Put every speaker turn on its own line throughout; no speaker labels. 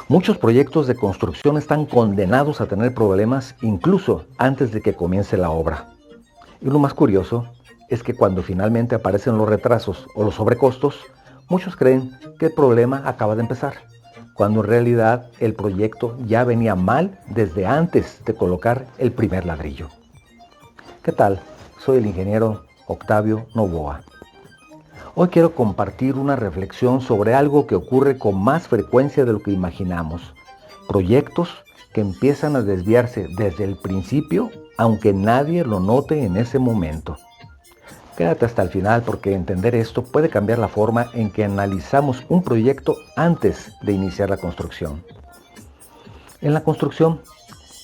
Muchos proyectos de construcción están condenados a tener problemas incluso antes de que comience la obra. Y lo más curioso es que cuando finalmente aparecen los retrasos o los sobrecostos, muchos creen que el problema acaba de empezar, cuando en realidad el proyecto ya venía mal desde antes de colocar el primer ladrillo. ¿Qué tal? Soy el ingeniero Octavio Novoa. Hoy quiero compartir una reflexión sobre algo que ocurre con más frecuencia de lo que imaginamos. Proyectos que empiezan a desviarse desde el principio, aunque nadie lo note en ese momento. Quédate hasta el final porque entender esto puede cambiar la forma en que analizamos un proyecto antes de iniciar la construcción. En la construcción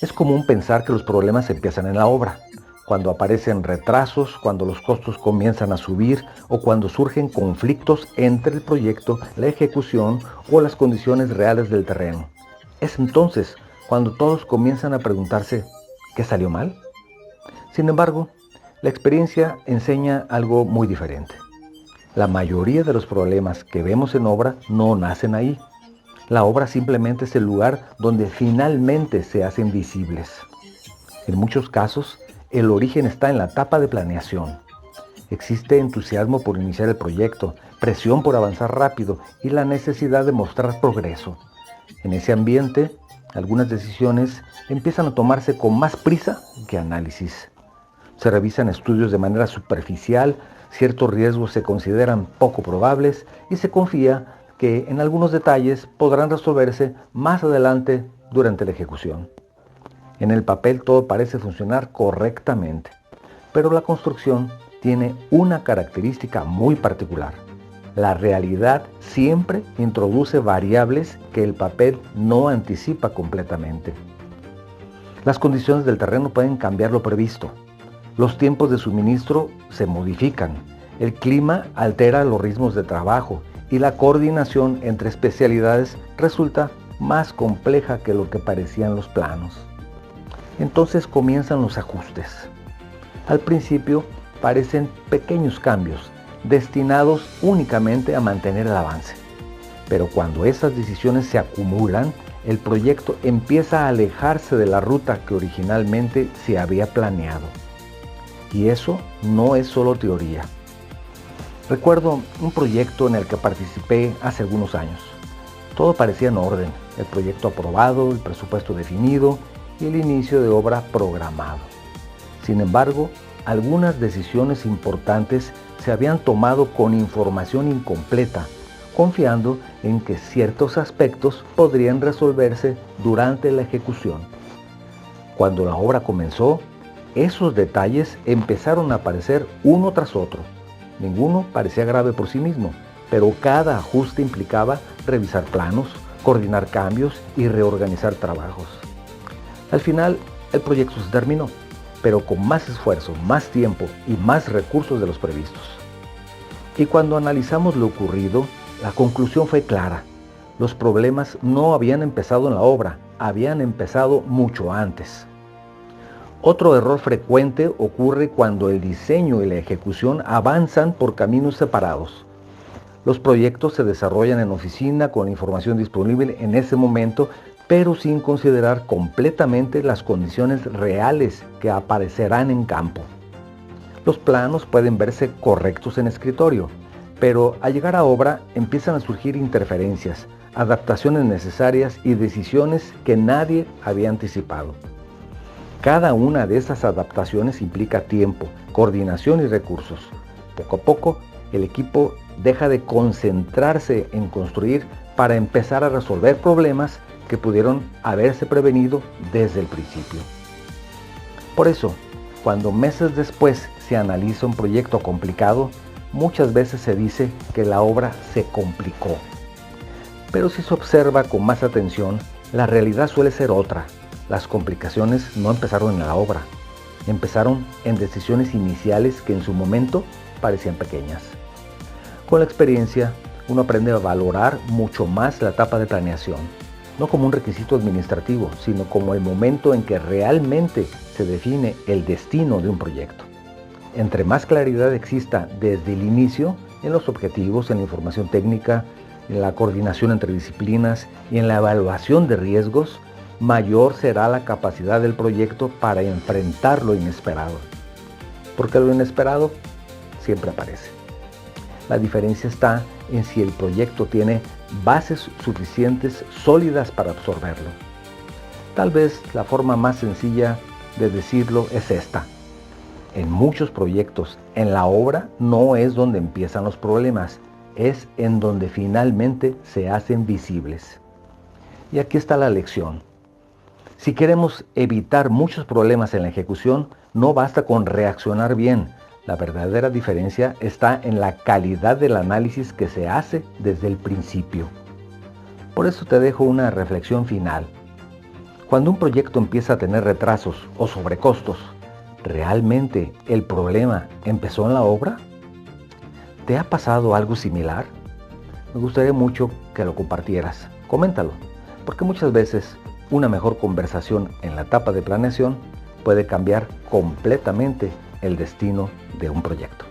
es común pensar que los problemas empiezan en la obra, cuando aparecen retrasos, cuando los costos comienzan a subir o cuando surgen conflictos entre el proyecto, la ejecución o las condiciones reales del terreno. Es entonces cuando todos comienzan a preguntarse, ¿qué salió mal? Sin embargo, la experiencia enseña algo muy diferente. La mayoría de los problemas que vemos en obra no nacen ahí. La obra simplemente es el lugar donde finalmente se hacen visibles. En muchos casos, el origen está en la etapa de planeación. Existe entusiasmo por iniciar el proyecto, presión por avanzar rápido y la necesidad de mostrar progreso. En ese ambiente, algunas decisiones empiezan a tomarse con más prisa que análisis. Se revisan estudios de manera superficial, ciertos riesgos se consideran poco probables y se confía que en algunos detalles podrán resolverse más adelante durante la ejecución. En el papel todo parece funcionar correctamente, pero la construcción tiene una característica muy particular. La realidad siempre introduce variables que el papel no anticipa completamente. Las condiciones del terreno pueden cambiar lo previsto. Los tiempos de suministro se modifican. El clima altera los ritmos de trabajo y la coordinación entre especialidades resulta más compleja que lo que parecían los planos. Entonces comienzan los ajustes. Al principio parecen pequeños cambios, destinados únicamente a mantener el avance. Pero cuando esas decisiones se acumulan, el proyecto empieza a alejarse de la ruta que originalmente se había planeado. Y eso no es solo teoría. Recuerdo un proyecto en el que participé hace algunos años. Todo parecía en orden, el proyecto aprobado, el presupuesto definido y el inicio de obra programado. Sin embargo, algunas decisiones importantes se habían tomado con información incompleta, confiando en que ciertos aspectos podrían resolverse durante la ejecución. Cuando la obra comenzó, esos detalles empezaron a aparecer uno tras otro. Ninguno parecía grave por sí mismo, pero cada ajuste implicaba revisar planos, coordinar cambios y reorganizar trabajos. Al final, el proyecto se terminó, pero con más esfuerzo, más tiempo y más recursos de los previstos. Y cuando analizamos lo ocurrido, la conclusión fue clara. Los problemas no habían empezado en la obra, habían empezado mucho antes. Otro error frecuente ocurre cuando el diseño y la ejecución avanzan por caminos separados. Los proyectos se desarrollan en oficina con la información disponible en ese momento, pero sin considerar completamente las condiciones reales que aparecerán en campo. Los planos pueden verse correctos en escritorio, pero al llegar a obra empiezan a surgir interferencias, adaptaciones necesarias y decisiones que nadie había anticipado. Cada una de esas adaptaciones implica tiempo, coordinación y recursos. Poco a poco, el equipo deja de concentrarse en construir para empezar a resolver problemas que pudieron haberse prevenido desde el principio. Por eso, cuando meses después se analiza un proyecto complicado, muchas veces se dice que la obra se complicó. Pero si se observa con más atención, la realidad suele ser otra. Las complicaciones no empezaron en la obra, empezaron en decisiones iniciales que en su momento parecían pequeñas. Con la experiencia, uno aprende a valorar mucho más la etapa de planeación, no como un requisito administrativo, sino como el momento en que realmente se define el destino de un proyecto. Entre más claridad exista desde el inicio, en los objetivos, en la información técnica, en la coordinación entre disciplinas y en la evaluación de riesgos, mayor será la capacidad del proyecto para enfrentar lo inesperado. Porque lo inesperado siempre aparece. La diferencia está en si el proyecto tiene bases suficientes, sólidas para absorberlo. Tal vez la forma más sencilla de decirlo es esta. En muchos proyectos, en la obra no es donde empiezan los problemas, es en donde finalmente se hacen visibles. Y aquí está la lección. Si queremos evitar muchos problemas en la ejecución, no basta con reaccionar bien. La verdadera diferencia está en la calidad del análisis que se hace desde el principio. Por eso te dejo una reflexión final. Cuando un proyecto empieza a tener retrasos o sobrecostos, ¿realmente el problema empezó en la obra? ¿Te ha pasado algo similar? Me gustaría mucho que lo compartieras. Coméntalo, porque muchas veces una mejor conversación en la etapa de planeación puede cambiar completamente el destino de un proyecto.